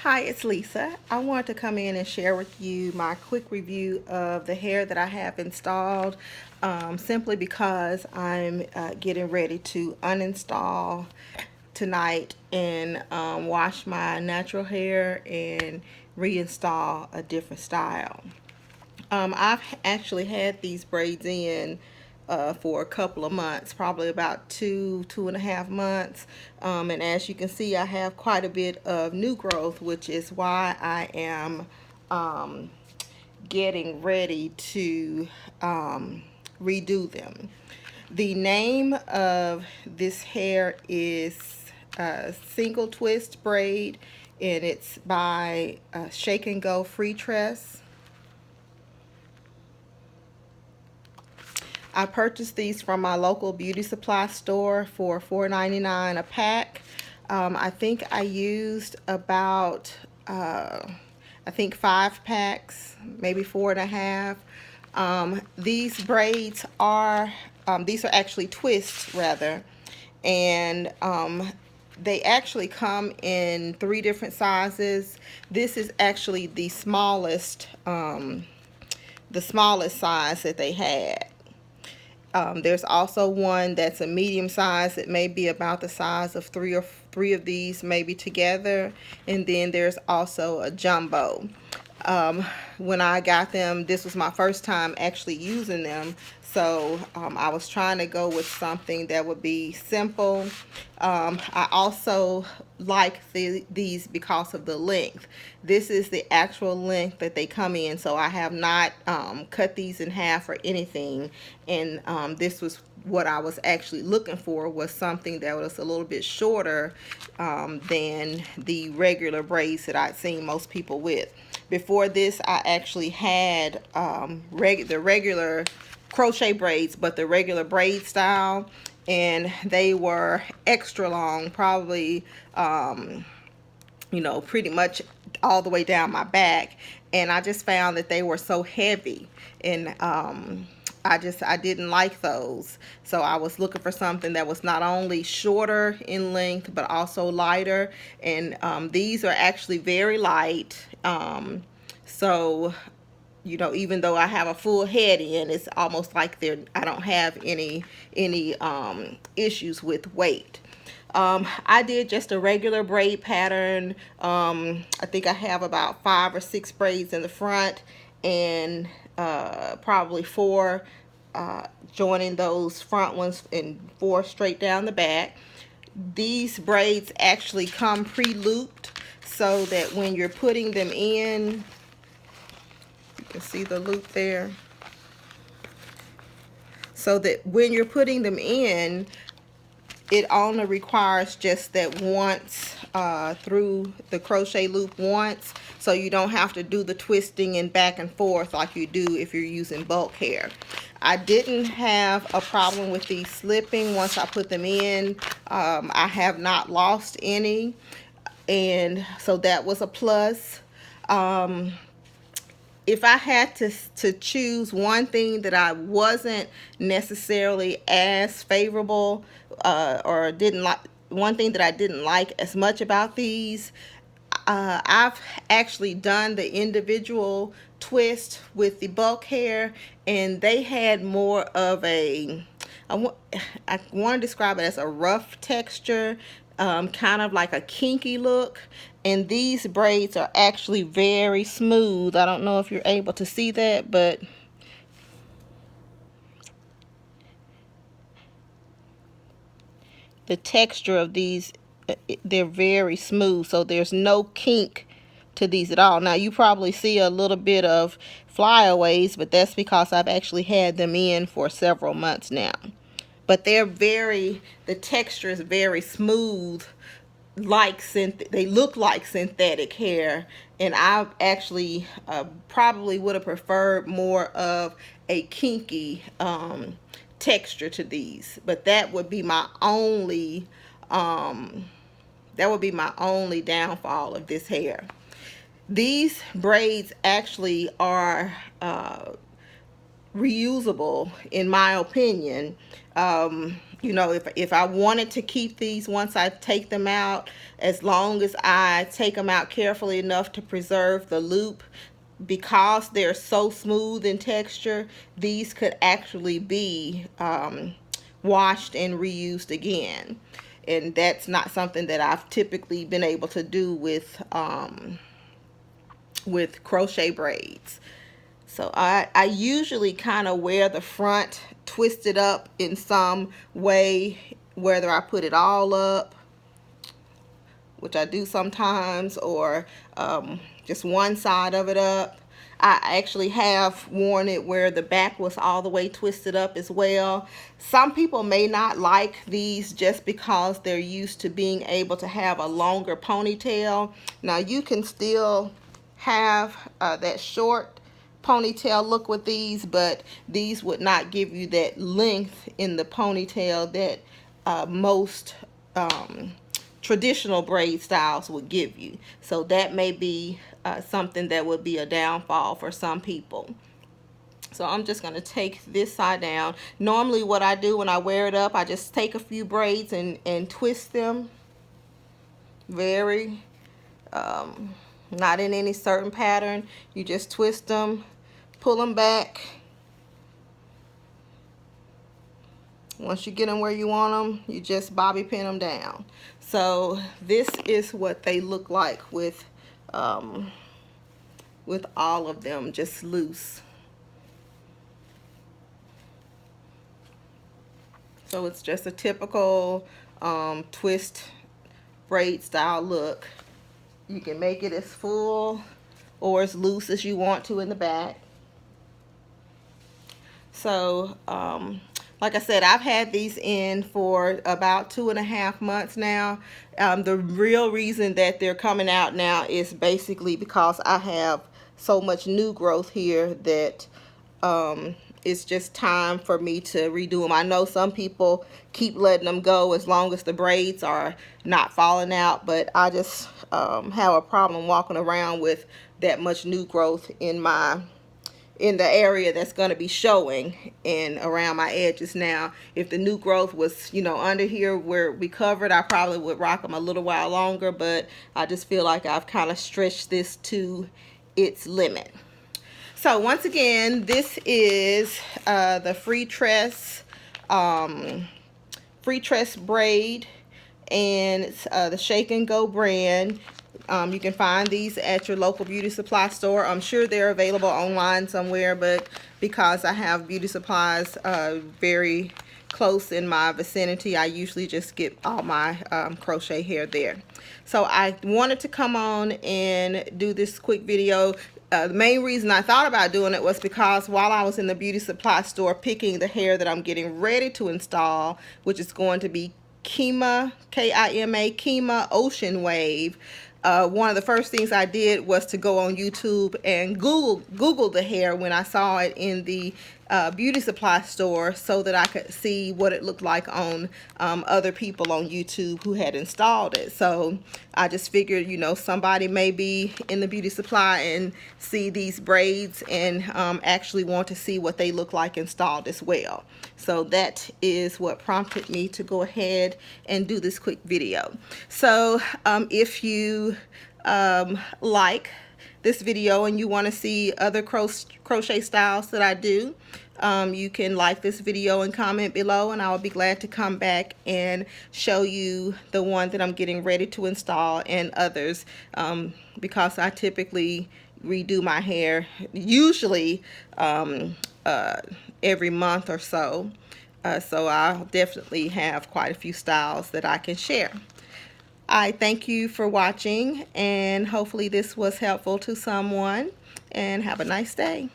Hi, it's Lisa. I wanted to come in and share with you my quick review of the hair that I have installed, simply because I'm getting ready to uninstall tonight and wash my natural hair and reinstall a different style. I've actually had these braids in for a couple of months, probably about 2.5 months. And as you can see, I have quite a bit of new growth, which is why I am getting ready to redo them. The name of this hair is Single Twist Braid, and it's by Shake and Go FreeTress. I purchased these from my local beauty supply store for $4.99 a pack. I think I used about, I think 5 packs, maybe 4.5. These braids are, these are actually twists rather, and they actually come in 3 different sizes. This is actually the smallest size that they had. There's also one that's a medium size. It may be about the size of three of these maybe together. And then there's also a jumbo. When I got them, this was my first time actually using them. So I was trying to go with something that would be simple. I also like these because of the length. This is the actual length that they come in, so I have not cut these in half or anything. And this was what I was actually looking for, was something that was a little bit shorter than the regular braids that I'd seen most people with. Before this, I actually had the regular crochet braids, but the regular braid style, and they were extra long, probably pretty much all the way down my back. And I just found that they were so heavy, and I didn't like those. So I was looking for something that was not only shorter in length but also lighter. And these are actually very light. So even though I have a full head in, it's almost like I don't have any issues with weight. I did just a regular braid pattern. I think I have about 5 or 6 braids in the front, and probably 4 joining those front ones, and 4 straight down the back. These braids actually come pre-looped, so that when you're putting them in, you can see the loop there, so that when you're putting them in, it only requires just that once through the crochet loop once, so you don't have to do the twisting and back and forth like you do if you're using bulk hair. I didn't have a problem with these slipping once I put them in. I have not lost any, and so that was a plus. If I had to choose one thing that I wasn't necessarily as favorable, or didn't like, one thing that I didn't like as much about these, I've actually done the individual twist with the bulk hair, and they had more of a, I want to describe it as a rough texture, kind of like a kinky look. And these braids are actually very smooth. I don't know if you're able to see that, but the texture of these, they're very smooth, so there's no kink to these at all. Now you probably see a little bit of flyaways, but that's because I've actually had them in for several months now. But the texture is very smooth, they look like synthetic hair. And I actually probably would have preferred more of a kinky texture to these, but that would be my only downfall of this hair. These braids actually are reusable, in my opinion. You know, if I wanted to keep these once I take them out, as long as I take them out carefully enough to preserve the loop, because they're so smooth in texture, these could actually be washed and reused again. And that's not something that I've typically been able to do with crochet braids. So I usually kind of wear the front twisted up in some way, whether I put it all up, which I do sometimes, or just one side of it up. I actually have worn it where the back was all the way twisted up as well. Some people may not like these just because they're used to being able to have a longer ponytail. Now you can still have that short ponytail look with these, but these would not give you that length in the ponytail that most traditional braid styles would give you. So that may be something that would be a downfall for some people. So I'm just going to take this side down. Normally what I do when I wear it up, I just take a few braids and twist them very not in any certain pattern. You just twist them, pull them back. Once you get them where you want them, you just bobby pin them down. So this is what they look like with all of them just loose. So it's just a typical twist braid style look. You can make it as full or as loose as you want to in the back. So like I said, I've had these in for about 2.5 months now. The real reason that they're coming out now is basically because I have so much new growth here that it's just time for me to redo them. I know some people keep letting them go as long as the braids are not falling out, but I just have a problem walking around with that much new growth in the area that's going to be showing and around my edges. Now if the new growth was, you know, under here where we covered, I probably would rock them a little while longer, but I just feel like I've kind of stretched this to its limit. So once again, this is the FreeTress braid, and it's the Shake and Go brand. You can find these at your local beauty supply store. I'm sure they're available online somewhere, but because I have beauty supplies very close in my vicinity, I usually just get all my crochet hair there. So I wanted to come on and do this quick video. The main reason I thought about doing it was because while I was in the beauty supply store picking the hair that I'm getting ready to install, which is going to be Kima, K-I-M-A, Kima Ocean Wave, one of the first things I did was to go on YouTube and Google the hair when I saw it in the beauty supply store, so that I could see what it looked like on other people on YouTube who had installed it. So I just figured, you know, somebody may be in the beauty supply and see these braids and actually want to see what they look like installed as well. So that is what prompted me to go ahead and do this quick video. So if you like this video and you want to see other crochet styles that I do, you can like this video and comment below, and I will be glad to come back and show you the one that I'm getting ready to install and others, because I typically redo my hair usually every month or so. So I'll definitely have quite a few styles that I can share. I thank you for watching, and hopefully this was helpful to someone, and have a nice day.